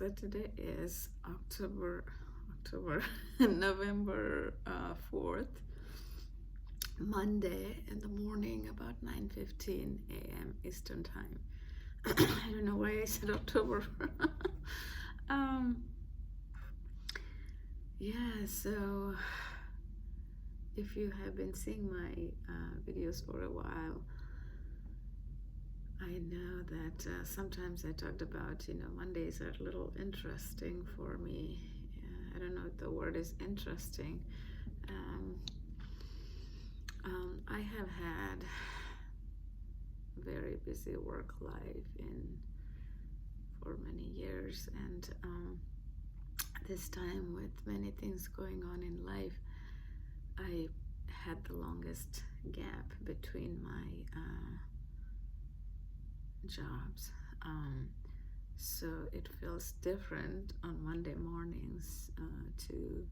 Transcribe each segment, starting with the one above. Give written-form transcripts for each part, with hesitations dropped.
So today is November 4th, Monday in the morning, about 9:15 a.m. Eastern Time. I don't know why I said October. um, yeah, so if you have been seeing my videos for a while, I know that sometimes I talked about, Mondays are a little interesting for me. I don't know if the word is interesting. Um, I have had very busy work life for many years, and this time with many things going on in life, I had the longest gap between my jobs. So it feels different on Monday mornings to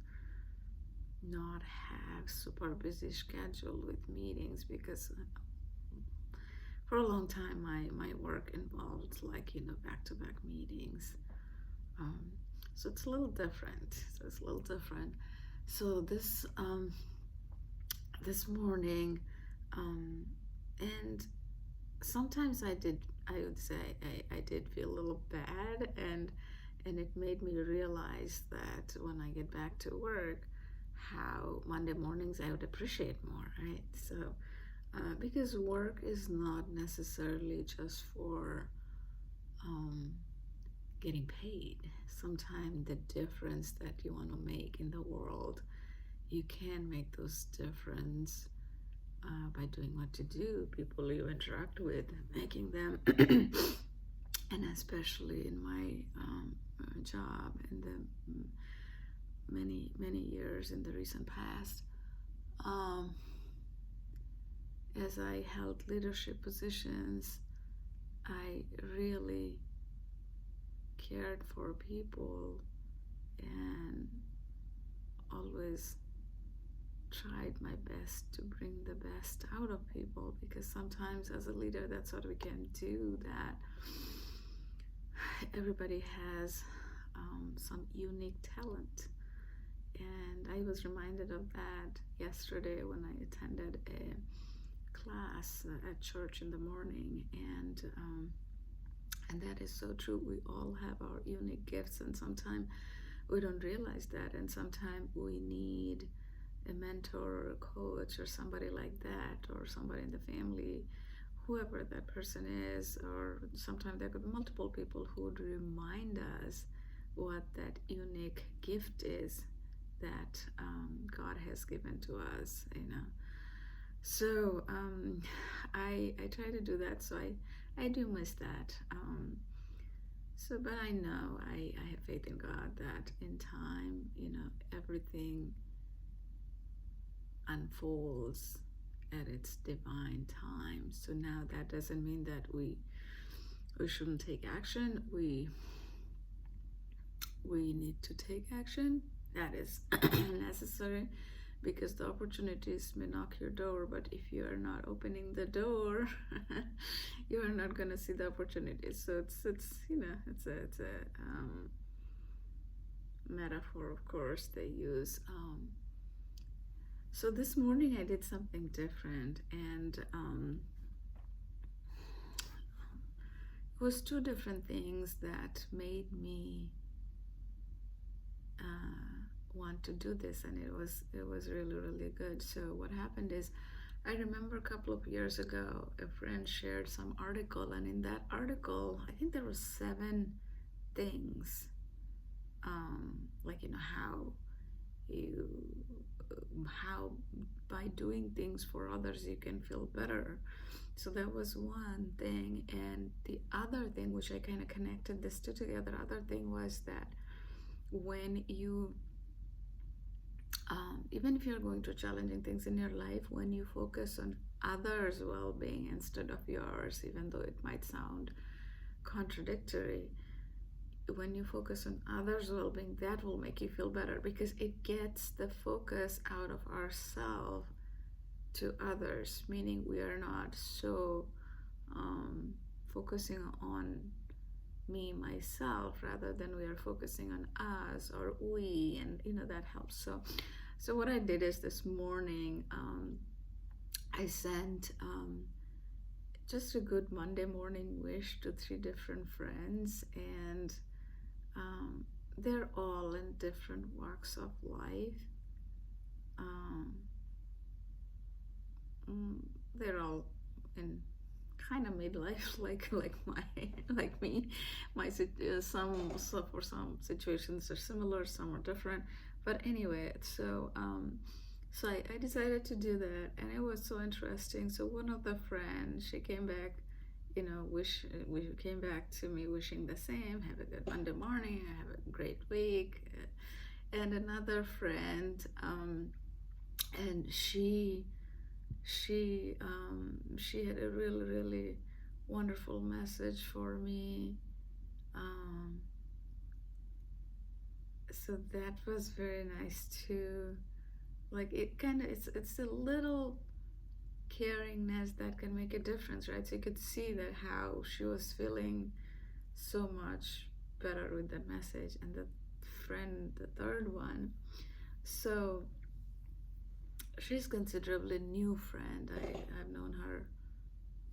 not have super busy schedule with meetings, because for a long time my work involved back-to-back meetings. Um, so it's a little different. So this morning, and sometimes I would say I did feel a little bad, and it made me realize that when I get back to work, how Monday mornings I would appreciate more, right? So because work is not necessarily just for getting paid. Sometimes the difference that you want to make in the world, you can make those difference by doing what you do, people you interact with, making them, and especially in my job in the many years in the recent past, um, as I held leadership positions, I really cared for people and always tried my best to bring the best out of people, because sometimes as a leader that's what we can do, that everybody has some unique talent. And I was reminded of that yesterday when I attended a class at church in the morning, and that is so true. We all have our unique gifts, and sometimes we don't realize that, and sometimes we need a mentor or a coach or somebody like that, or somebody in the family, whoever that person is, or sometimes there could be multiple people who would remind us what that unique gift is that God has given to us, So I try to do that. So I do miss that. But I know I have faith in God that in time, everything unfolds at its divine time. So now that doesn't mean that we shouldn't take action. We need to take action. That is necessary, because the opportunities may knock your door, but if you are not opening the door, you are not going to see the opportunities. So it's a metaphor, of course, they use. So this morning I did something different, and it was two different things that made me want to do this, and it was really good. So what happened is, I remember a couple of years ago a friend shared some article, and in that article I think there were 7 things, how by doing things for others you can feel better. So that was one thing, and the other thing, which I kind of connected this two together, other thing was that when you even if you're going through challenging things in your life, when you focus on others' well-being instead of yours, even though it might sound contradictory, when you focus on others' well-being, that will make you feel better, because it gets the focus out of ourselves to others, meaning we are not so focusing on me, myself, rather than we are focusing on us or we, and that helps. So what I did is this morning, I sent just a good Monday morning wish to 3 different friends, and um, they're all in different walks of life. Um, mm, they're all in kind of midlife, like me. For some situations are similar, some are different. But anyway, so I decided to do that, and it was so interesting. So one of the friends, she came back, we came back to me wishing the same. Have a good Monday morning. Have a great week. And another friend, and she had a really, really wonderful message for me. Um, so that was very nice too. Like it's a little caringness that can make a difference, right? So you could see that how she was feeling so much better with that message. And the friend, the third one, so she's considerably new friend. I've known her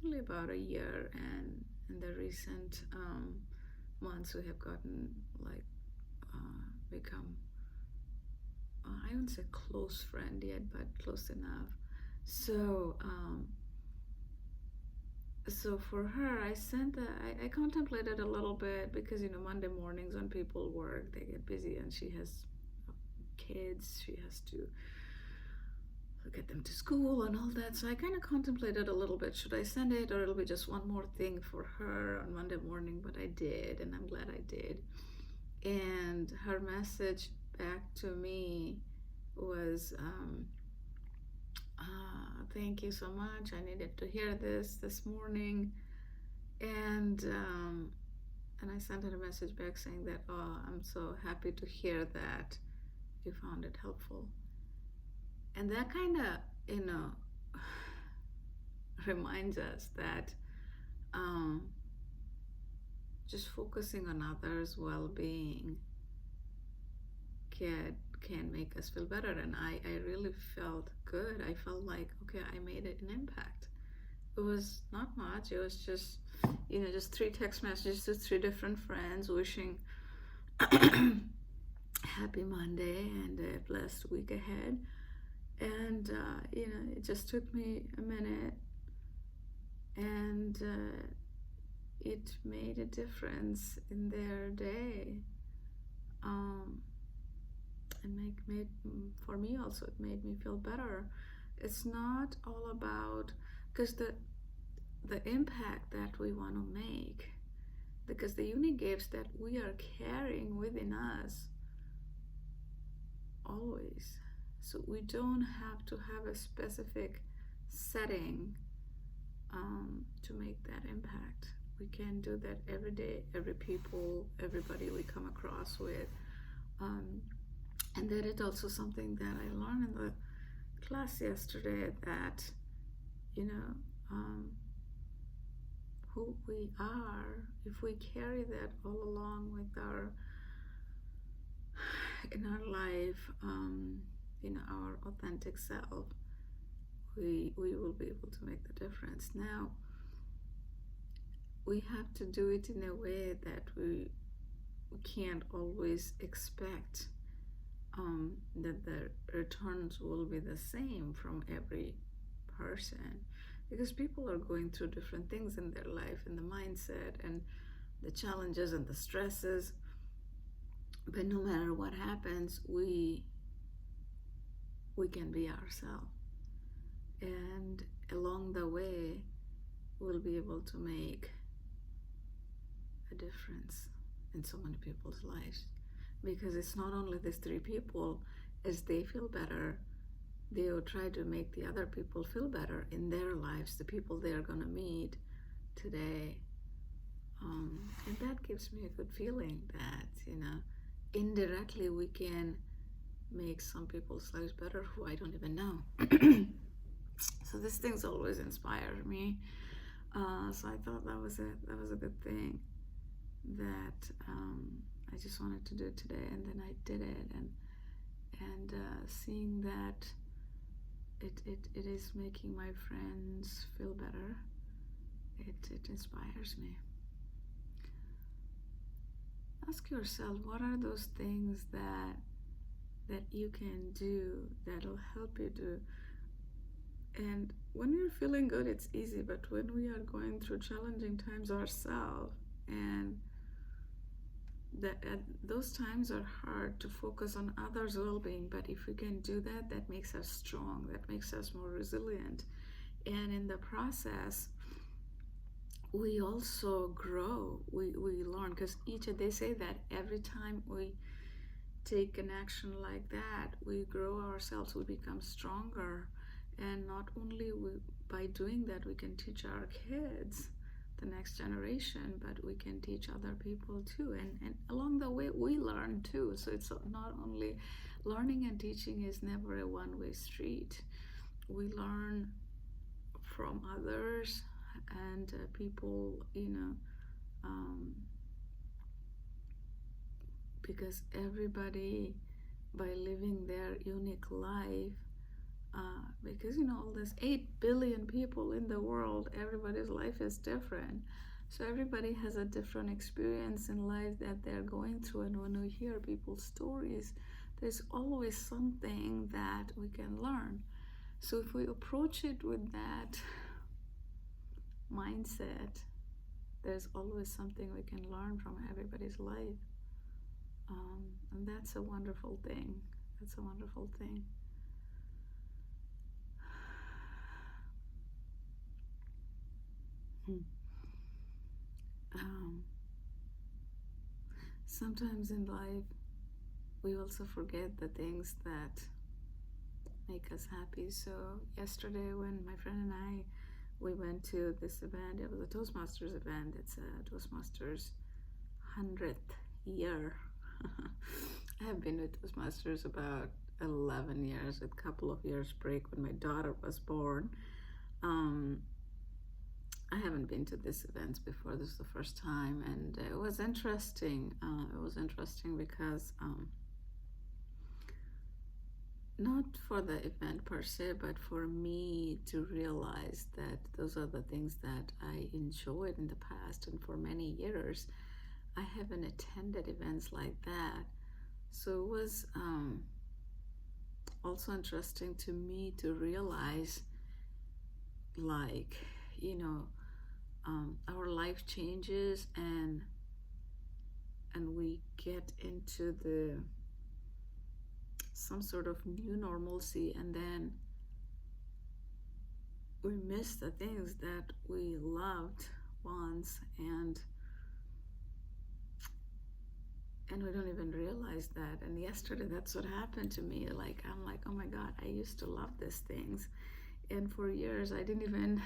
only about a year, and in the recent months we have gotten like become I wouldn't say close friend yet, but close enough. So for her, I contemplated a little bit, because Monday mornings when people work, they get busy, and she has kids, she has to get them to school and all that. So I kind of contemplated a little bit, should I send it, or it'll be just one more thing for her on Monday morning? But I did, and I'm glad I did. And her message back to me was, thank you so much. I needed to hear this morning. And I sent her a message back saying that, oh, I'm so happy to hear that you found it helpful. And that kind of, reminds us that just focusing on others' well-being can make us feel better. And I really felt good. I felt like, okay, I made an impact. It was not much. It was just, just 3 text messages to 3 different friends wishing happy Monday and a blessed week ahead. And, it just took me a minute, and it made a difference in their day. And made for me also, it made me feel better. It's not all about, because the impact that we want to make, because the unique gifts that we are carrying within us always. So we don't have to have a specific setting to make that impact. We can do that every day, everybody we come across with. And that is also something that I learned in the class yesterday, that who we are, if we carry that all along with in our life, our authentic self, we will be able to make the difference. Now, we have to do it in a way that we can't always expect that the returns will be the same from every person, because people are going through different things in their life, and the mindset and the challenges and the stresses. But no matter what happens, we can be ourselves, and along the way we'll be able to make a difference in so many people's lives. Because it's not only these 3 people, as they feel better, they will try to make the other people feel better in their lives, the people they are going to meet today. And that gives me a good feeling that, indirectly we can make some people's lives better who I don't even know. So these things always inspire me. So I thought that was a good thing. that I just wanted to do it today, and then I did it, and seeing that it is making my friends feel better, it inspires me. Ask yourself, what are those things that you can do that'll help you do. And when you're feeling good, it's easy, but when we are going through challenging times ourselves, and that at those times are hard to focus on others' well-being, but if we can do that, that makes us strong, that makes us more resilient, and in the process we also grow, we learn, because they say that every time we take an action like that, we grow ourselves, we become stronger. And not only by doing that, we can teach our kids, the next generation, but we can teach other people too. And along the way, we learn too. So it's not only learning and teaching is never a one-way street. We learn from others and people, because everybody, by living their unique life, because all there's 8 billion people in the world, everybody's life is different, so everybody has a different experience in life that they're going through. And when we hear people's stories, there's always something that we can learn. So if we approach it with that mindset, there's always something we can learn from everybody's life. And that's a wonderful thing. That's a wonderful thing. Sometimes in life, we also forget the things that make us happy. So yesterday, when my friend and I, we went to this event. It was a Toastmasters event. It's a Toastmasters 100th year. I have been with Toastmasters about 11 years, with a couple of years break when my daughter was born. I haven't been to these events before. This is the first time, and it was interesting. It was interesting because not for the event per se, but for me to realize that those are the things that I enjoyed in the past, and for many years I haven't attended events like that. So it was also interesting to me to realize, like, our life changes, and we get into some sort of new normalcy, and then we miss the things that we loved once, and we don't even realize that. And yesterday, that's what happened to me. Like, I'm like, oh my God, I used to love these things, and for years I didn't even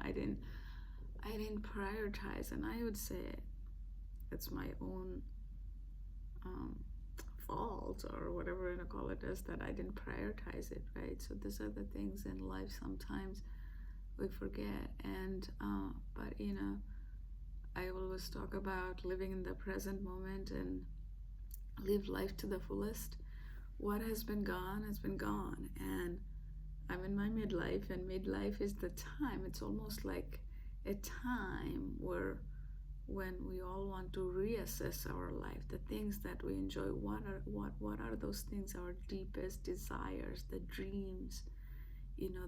I didn't prioritize. And I would say it's my own fault, or whatever you call it, is that I didn't prioritize it, right? So these are the things in life sometimes we forget. And but I always talk about living in the present moment and live life to the fullest. What has been gone has been gone, and I'm in my midlife, and midlife is the time. It's almost like a time when we all want to reassess our life, the things that we enjoy. What are those things, our deepest desires, the dreams,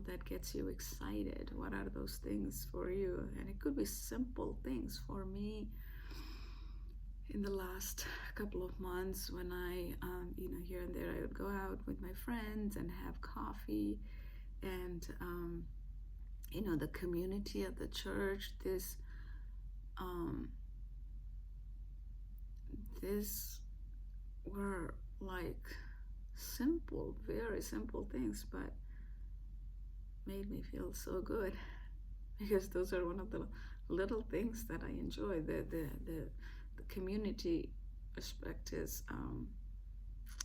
that gets you excited? What are those things for you? And it could be simple things. For me, in the last couple of months, when I here and there I would go out with my friends and have coffee, and the community at the church, this were like simple, very simple things, but made me feel so good, because those are one of the little things that I enjoy. The community aspect is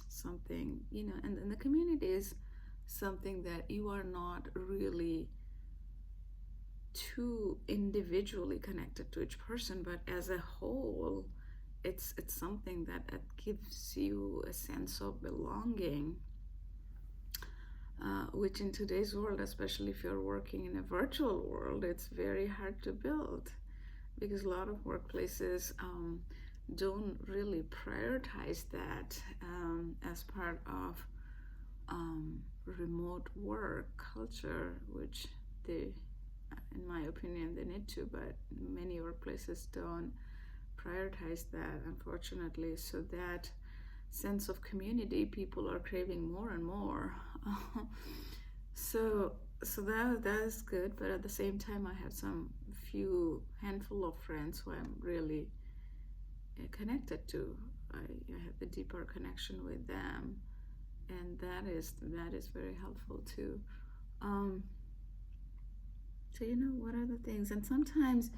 something, and the community is something that you are not really too individually connected to each person, but as a whole, it's something that gives you a sense of belonging, which in today's world, especially if you're working in a virtual world, it's very hard to build, because a lot of workplaces don't really prioritize that as part of remote work culture, which they, in my opinion, they need to, but many workplaces don't prioritize that, unfortunately. So that sense of community people are craving more and more. so that's good, but at the same time, I have some few handful of friends who I'm really connected to. I have a deeper connection with them, and that is very helpful too. Um, so what are the things? And sometimes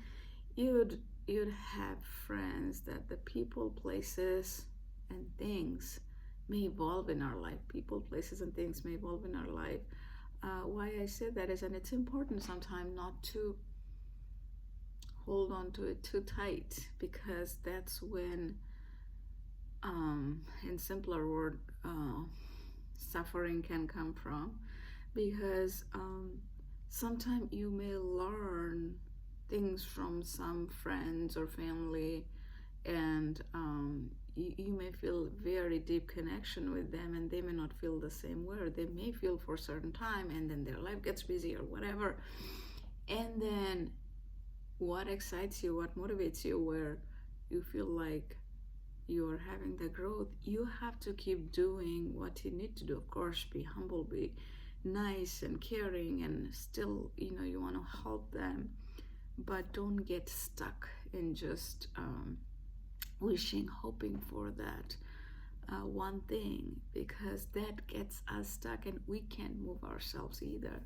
you'd have friends that the people, places, and things may evolve in our life. People, places, and things may evolve in our life. Why I say that is, and it's important sometimes not to hold on to it too tight, because that's when, in simpler word, suffering can come from. Because sometimes you may learn things from some friends or family, and you may feel very deep connection with them, and they may not feel the same way, or they may feel for a certain time, and then their life gets busy or whatever. And then what excites you, what motivates you, where you feel like you're having the growth, you have to keep doing what you need to do. Of course, be humble, be nice and caring, and still, you want to help them, but don't get stuck in just wishing, hoping for that one thing, because that gets us stuck and we can't move ourselves either.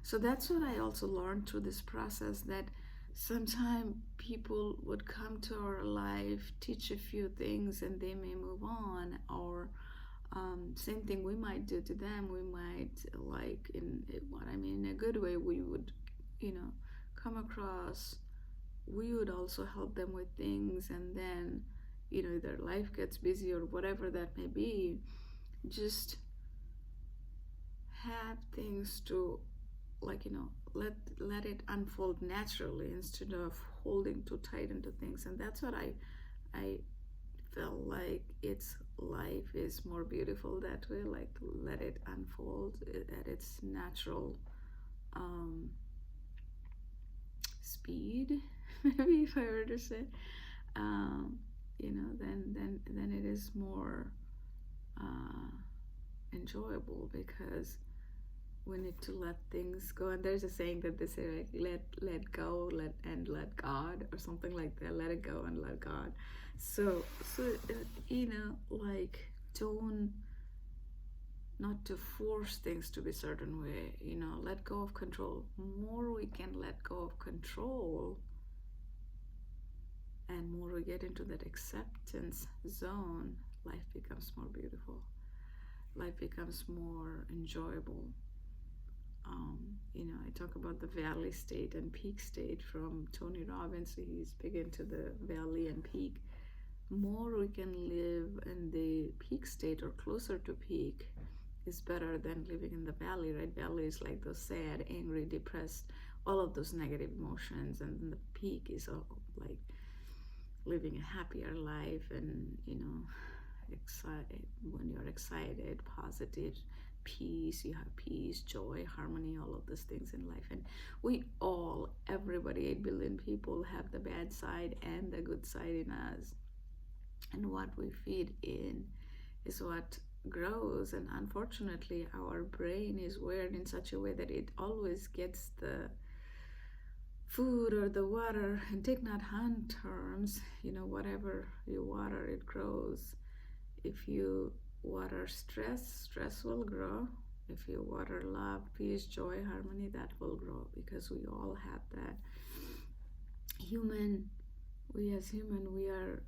So that's what I also learned through this process, that sometimes people would come to our life, teach a few things, and they may move on, or same thing we might do to them. We might, like, in what I mean, in a good way, we would, come across, we would also help them with things, and then, their life gets busy or whatever that may be. Just have things to, like, let it unfold naturally, instead of holding too tight into things. And that's what I felt like, it's life is more beautiful that way, like, let it unfold at its natural speed, maybe, if I were to say. Then it is more enjoyable, because we need to let things go. And there's a saying that they say, like, let go, let God, or something like that. Let it go and let God. So like, don't, not to force things to be a certain way. Let go of control. More we can let go of control, and more we get into that acceptance zone, life becomes more beautiful. Life becomes more enjoyable. I talk about the valley state and peak state from Tony Robbins. He's big into the valley and peak. More we can live in the peak state, or closer to peak, is better than living in the valley, right? Valley is like those sad, angry, depressed, all of those negative emotions, and then the peak is all like living a happier life, and excited, when you're excited, positive, peace, you have peace, joy, harmony, all of those things in life. And everybody, 8 billion people, have the bad side and the good side in us, and what we feed in is what grows. And unfortunately, our brain is wired in such a way that it always gets the food or the water, and take not hunt terms, whatever you water, it grows. If you water stress will grow. If you water love, peace, joy, harmony, that will grow, because we all have that. We as human, we are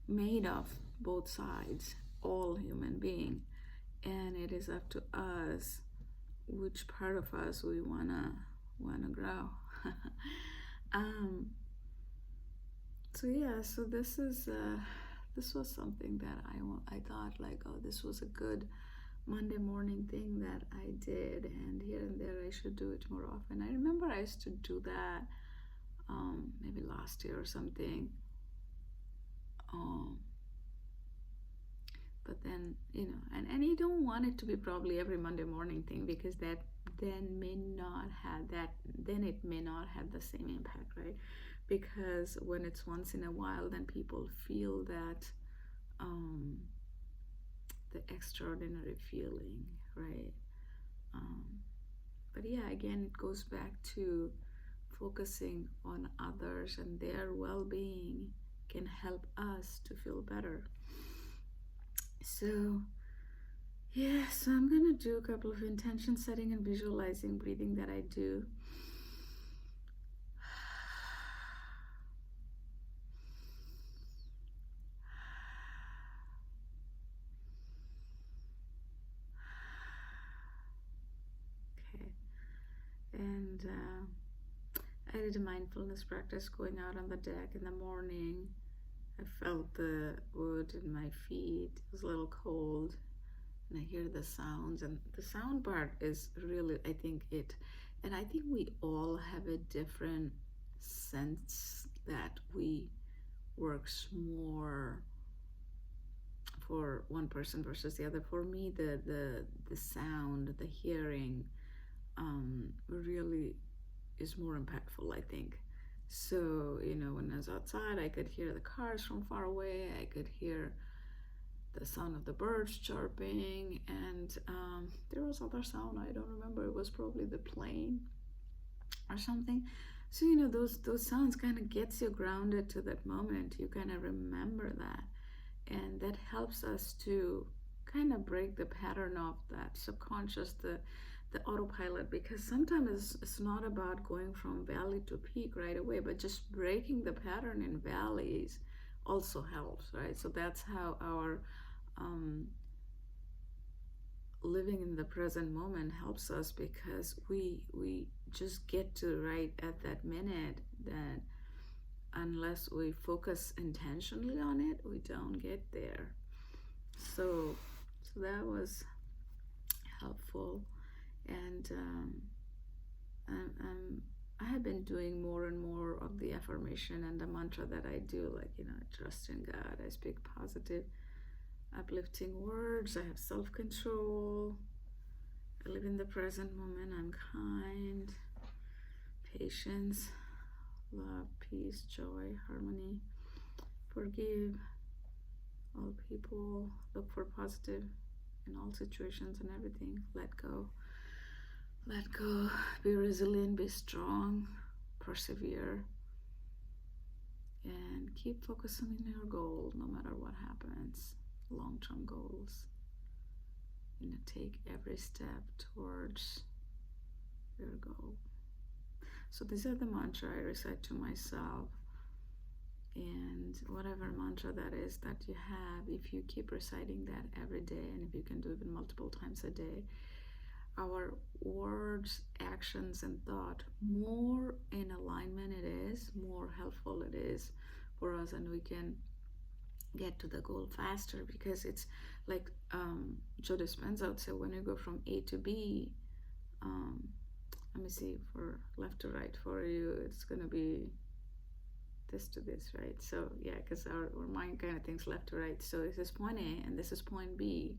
made of both sides, all human being, and it is up to us which part of us we want to want to grow. um, so yeah, so this was something that I thought like, oh, this was a good Monday morning thing that I did, and here and there I should do it more often. I remember I used to do that maybe last year or something. Um, but then, and you don't want it to be probably every Monday morning thing, because that then it may not have the same impact, right? Because when it's once in a while, then people feel that um, the extraordinary feeling, right? Um, but yeah, again, it goes back to focusing on others and their well-being can help us to feel better. So yeah, so I'm gonna do a couple of intention setting and visualizing breathing that I do. Okay, and I did a mindfulness practice going out on the deck in the morning. I felt the wood in my feet. It was a little cold, and I hear the sounds. And the sound part is really, I think and I think we all have a different sense that we works more for one person versus the other. For me, the sound, the hearing, really is more impactful, I think. So, when I was outside, I could hear the cars from far away. I could hear the sound of the birds chirping, and there was other sound I don't remember. It was probably the plane or something. So those sounds kind of gets you grounded to that moment. You kind of remember that, and that helps us to kind of break the pattern of that subconscious, the autopilot, because sometimes it's not about going from valley to peak right away, but just breaking the pattern in valleys also helps, right? So that's how our um, living in the present moment helps us, because we just get to right at that minute, that unless we focus intentionally on it, we don't get there. So that was helpful, and I have been doing more and more of the affirmation and the mantra that I do, like, I trust in God, I speak positive, uplifting words, I have self-control, I live in the present moment, I'm kind, patience, love, peace, joy, harmony, forgive all people, look for positive in all situations and everything, let go, be resilient, be strong, persevere, and keep focusing on your goal no matter what happens. Long-term goals. Take every step towards your goal. So these are the mantra I recite to myself, and whatever mantra that is that you have, if you keep reciting that every day, and if you can do it multiple times a day, our words, actions, and thought, more in alignment it is, more helpful it is for us, and we can get to the goal faster, because it's like Joe Dispenza would say, when you go from A to B, let me see, for left to right for you, it's going to be this to this, right? So yeah, because our mind kind of thinks left to right. So this is point A and this is point B,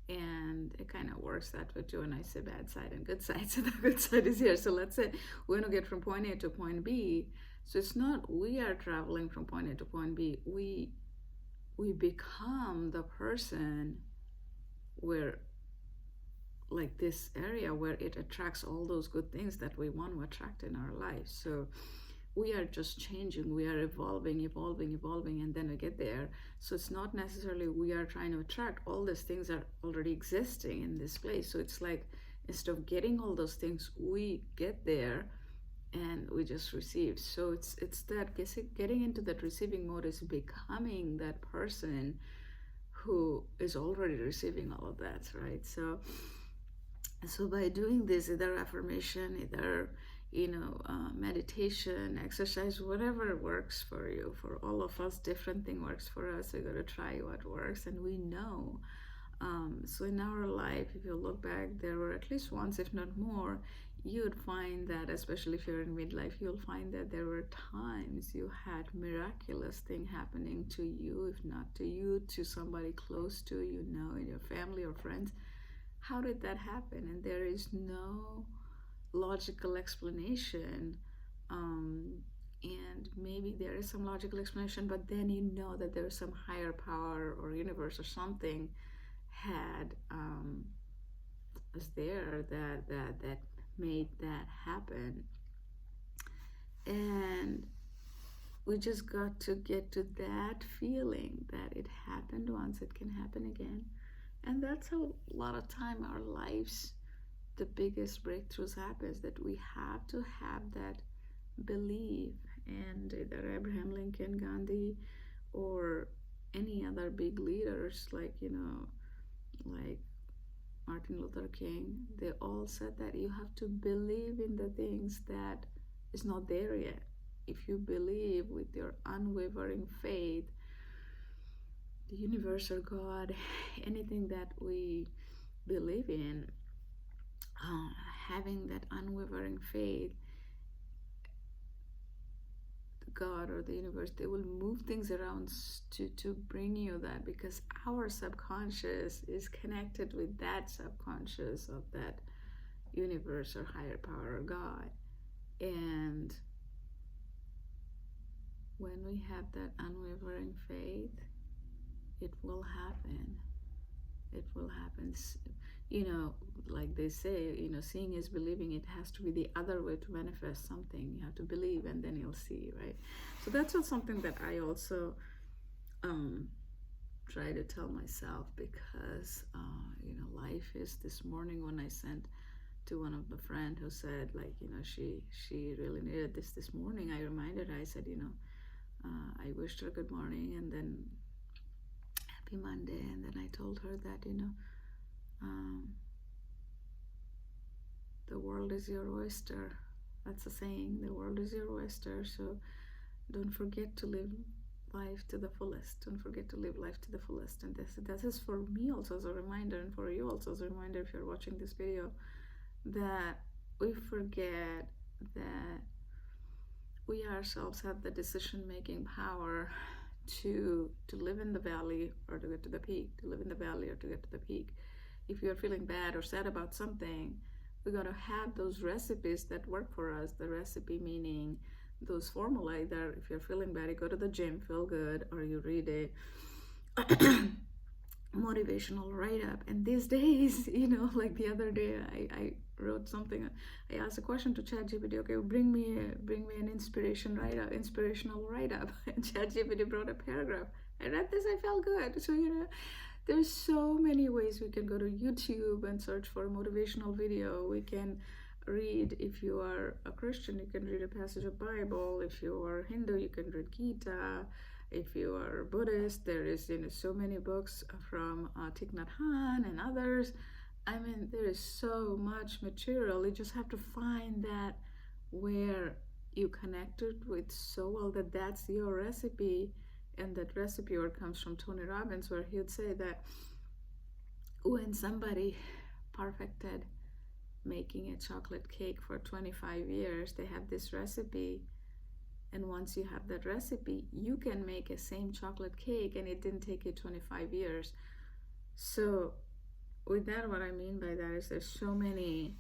and it kind of works that way too. And I say bad side and good side, so the good side is here. So let's say we're going to get from point A to point B. So it's not we are traveling from point A to point B. We become the person where, like, this area where it attracts all those good things that we want to attract in our life. So we are just changing, we are evolving, and then we get there. So it's not necessarily we are trying to attract, all these things are already existing in this place. So it's like, instead of getting all those things, we get there and we just receive. So it's that getting into that receiving mode is becoming that person who is already receiving all of that, right? So by doing this, either affirmation, either meditation, exercise, whatever works for you. For all of us, different thing works for us. We got to try what works, and we know. So in our life, if you look back, there were at least once, if not more, you'd find that, especially if you're in midlife, you'll find that there were times you had miraculous thing happening to you, if not to you, to somebody close to you, in your family or friends. How did that happen? And there is no logical explanation. Um, and maybe there is some logical explanation, but then you know that there's some higher power or universe or something had was there that made that happen. And we just got to get to that feeling that it happened once, it can happen again. And that's how a lot of time our lives, the biggest breakthroughs happens, that we have to have that belief. And either Abraham Lincoln, Gandhi, or any other big leaders like Martin Luther King, they all said that you have to believe in the things that is not there yet. If you believe with your unwavering faith, the universe or God, anything that we believe in, having that unwavering faith, God or the universe, they will move things around to bring you that, because our subconscious is connected with that subconscious of that universe or higher power or God. And when we have that unwavering faith, it will happen. It will happen. Like they say, seeing is believing. It has to be the other way to manifest something. You have to believe and then you'll see, right? So that's just something that I also try to tell myself, because life is. This morning when I sent to one of the friend who said, like, she really needed this morning, I reminded her, I said, I wished her good morning and then happy Monday, and then I told her that the world is your oyster. That's a saying, the world is your oyster. So don't forget to live life to the fullest. Don't forget to live life to the fullest. And this is for me also as a reminder, and for you also as a reminder, if you're watching this video, that we forget that we ourselves have the decision-making power to live in the valley or to get to the peak, to live in the valley or to get to the peak. If you're feeling bad or sad about something, we got to have those recipes that work for us. The recipe meaning those formula. Either if you're feeling bad, you go to the gym, feel good, or you read a motivational write-up. And these days, like the other day, I wrote something. I asked a question to ChatGPT. Okay, bring me an inspirational write-up. And ChatGPT brought a paragraph. I read this. I felt good. So there's so many ways. We can go to YouTube and search for a motivational video. We can read, if you are a Christian, you can read a passage of Bible. If you are Hindu, you can read Gita. If you are Buddhist, there is so many books from Thich Nhat Hanh and others. I mean, there is so much material. You just have to find that where you connected with so well that that's your recipe. And that recipe word comes from Tony Robbins, where he would say that when somebody perfected making a chocolate cake for 25 years, they have this recipe. And once you have that recipe, you can make a same chocolate cake, and it didn't take you 25 years. So with that, what I mean by that is there's so many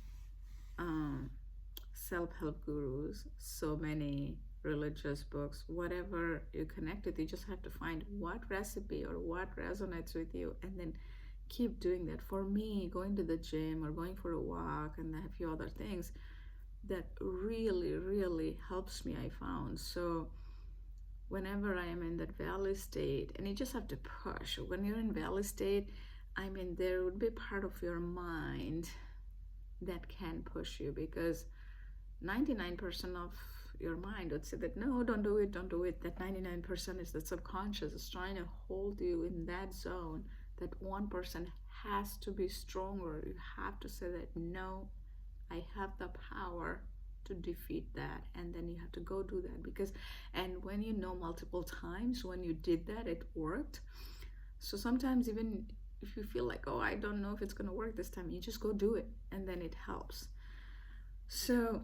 self-help gurus, so many religious books, whatever you connect with, you just have to find what recipe or what resonates with you, and then keep doing that. For me, going to the gym or going for a walk and a few other things, that really, really helps me, I found. So whenever I am in that valley state, and you just have to push. When you're in valley state, I mean, there would be part of your mind that can push you, because 99% of your mind would say that, no, don't do it. That 99% is the subconscious is trying to hold you in that zone. That 1% has to be stronger. You have to say that, no, I have the power to defeat that, and then you have to go do that. Because, and when you know multiple times when you did that, it worked. So sometimes even if you feel like, oh, I don't know if it's going to work this time, you just go do it, and then it helps. So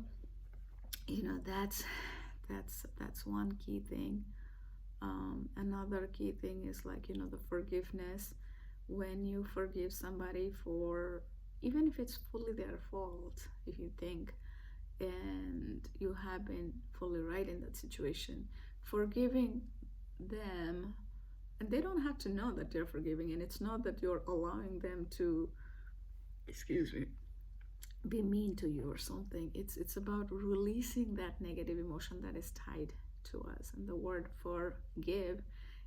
that's one key thing. Another key thing is like, the forgiveness. When you forgive somebody for, even if it's fully their fault, if you think, and you have been fully right in that situation, forgiving them, and they don't have to know that they're forgiving, and it's not that you're allowing them to, excuse me, be mean to you or something. It's about releasing that negative emotion that is tied to us. And the word forgive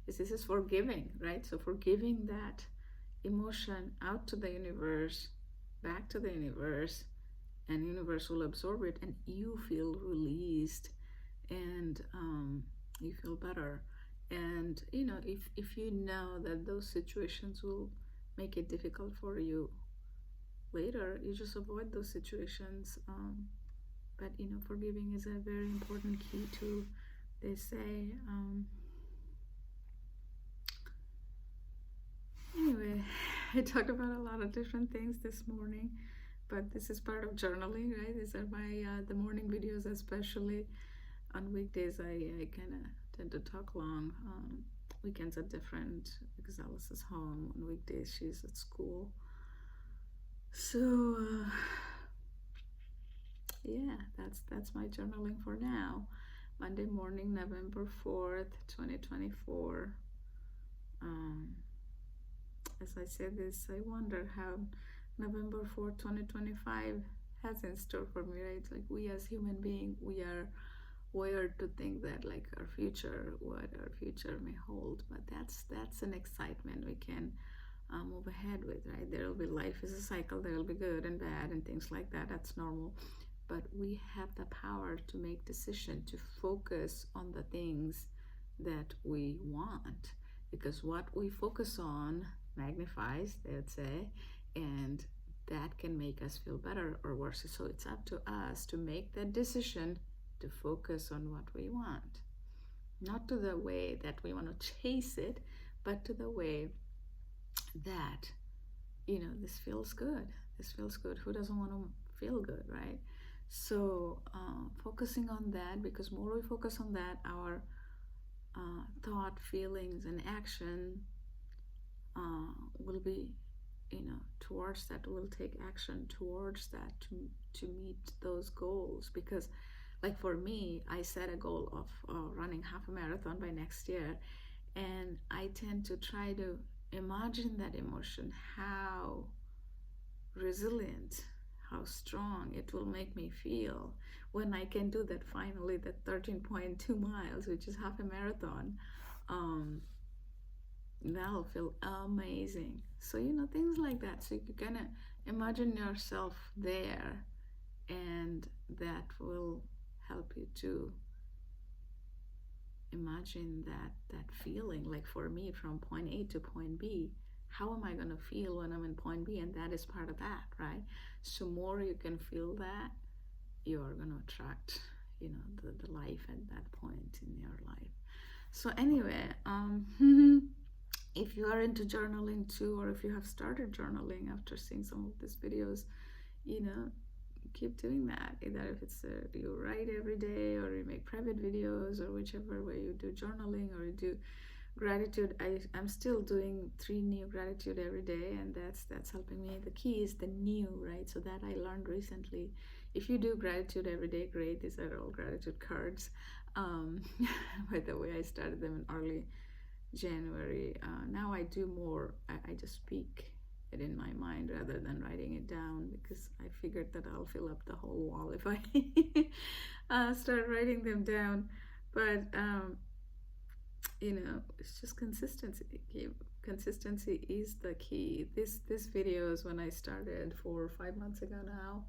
is, this is forgiving, right? So forgiving that emotion out to the universe, back to the universe, and universe will absorb it, and you feel released, and you feel better. And if you know that those situations will make it difficult for you later, you just avoid those situations. But forgiving is a very important key to, they say. Anyway, I talked about a lot of different things this morning, but this is part of journaling, right? These are my the morning videos, especially. On weekdays, I kind of tend to talk long. Weekends are different because Alice is home. On weekdays, she's at school. So yeah, that's my journaling for now. Monday morning, November 4th, 2024. As I said this, I wonder how November 4th, 2025 has in store for me, right? Like, we as human beings, we are wired to think that, like, our future, what our future may hold. But that's an excitement we can move ahead with, right? There will be, life is a cycle. There will be good and bad and things like that. That's normal. But we have the power to make decision, to focus on the things that we want, because what we focus on magnifies, they would say, and that can make us feel better or worse. So it's up to us to make that decision to focus on what we want, not to the way that we want to chase it, but to the way that, this feels good. This feels good. Who doesn't want to feel good, right? So focusing on that, because more we focus on that, our thought, feelings, and action will be, towards that. Will take action towards that to meet those goals. Because, like, for me, I set a goal of running half a marathon by next year, and I tend to try to imagine that emotion, how resilient, how strong it will make me feel when I can do that finally, that 13.2 miles, which is half a marathon. That'll feel amazing. So, things like that. So you kind of imagine yourself there, and that will help you to imagine that feeling. Like, for me, from point A to point B, how am I going to feel when I'm in point B? And that is part of that, right? So more you can feel that, you are going to attract, the life at that point in your life. So anyway, if you are into journaling too, or if you have started journaling after seeing some of these videos, keep doing that. Either if it's you write every day, or you make private videos, or whichever way you do journaling, or you do gratitude. I'm still doing 3 new gratitude every day, and that's helping me. The key is the new, right? So that I learned recently. If you do gratitude every day, great. These are all gratitude cards. By the way, I started them in early January. Now I do more. I just speak it in my mind rather than writing it down, because I figured that I'll fill up the whole wall if I start writing them down. But it's just consistency. Consistency is the key. This videos, when I started 4 or 5 months ago now,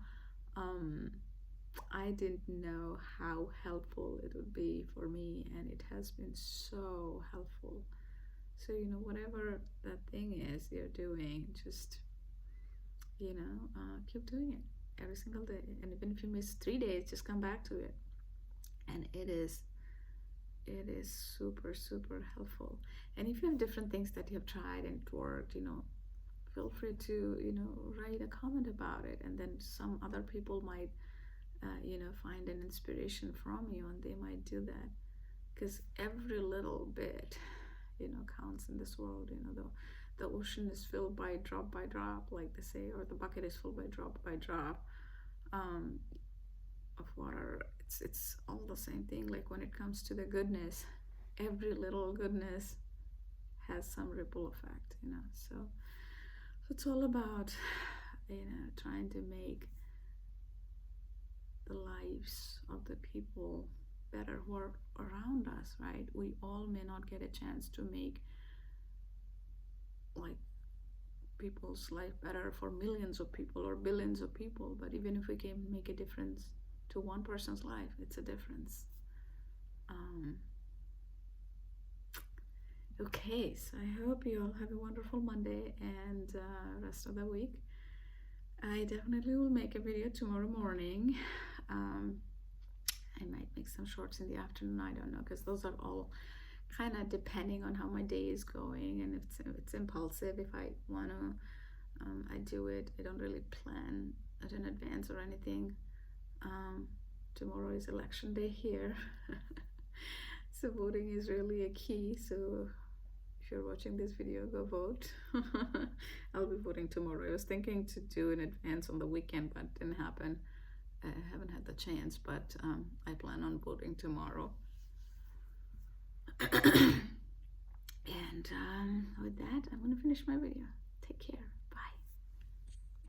I didn't know how helpful it would be for me, and it has been so helpful. So whatever that thing is you're doing, just keep doing it. every single day. And even if you miss 3 days, just come back to it. And it is super, super helpful. And if you have different things that you have tried and it worked, feel free to, write a comment about it. And then some other people might, find an inspiration from you, and they might do that. Because every little bit, counts in this world. The ocean is filled by drop, like they say, or the bucket is filled by drop. Um, of water. It's all the same thing. Like when it comes to the goodness, every little goodness has some ripple effect. So it's all about trying to make the lives of the people better who are around us, right? We all may not get a chance to make like people's life better for millions of people or billions of people, but even if we can make a difference to one person's life, it's a difference. Okay, so I hope you all have a wonderful Monday and rest of the week. I definitely will make a video tomorrow morning. I might make some shorts in the afternoon, I don't know, because those are all kind of depending on how my day is going, and if it's impulsive, if I want to, I do it. I don't really plan it in advance or anything. Tomorrow is election day here. So voting is really a key. So if you're watching this video, go vote. I'll be voting tomorrow. I was thinking to do in advance on the weekend, but it didn't happen. I haven't had the chance, but I plan on voting tomorrow. And with that, I'm going to finish my video. Take care.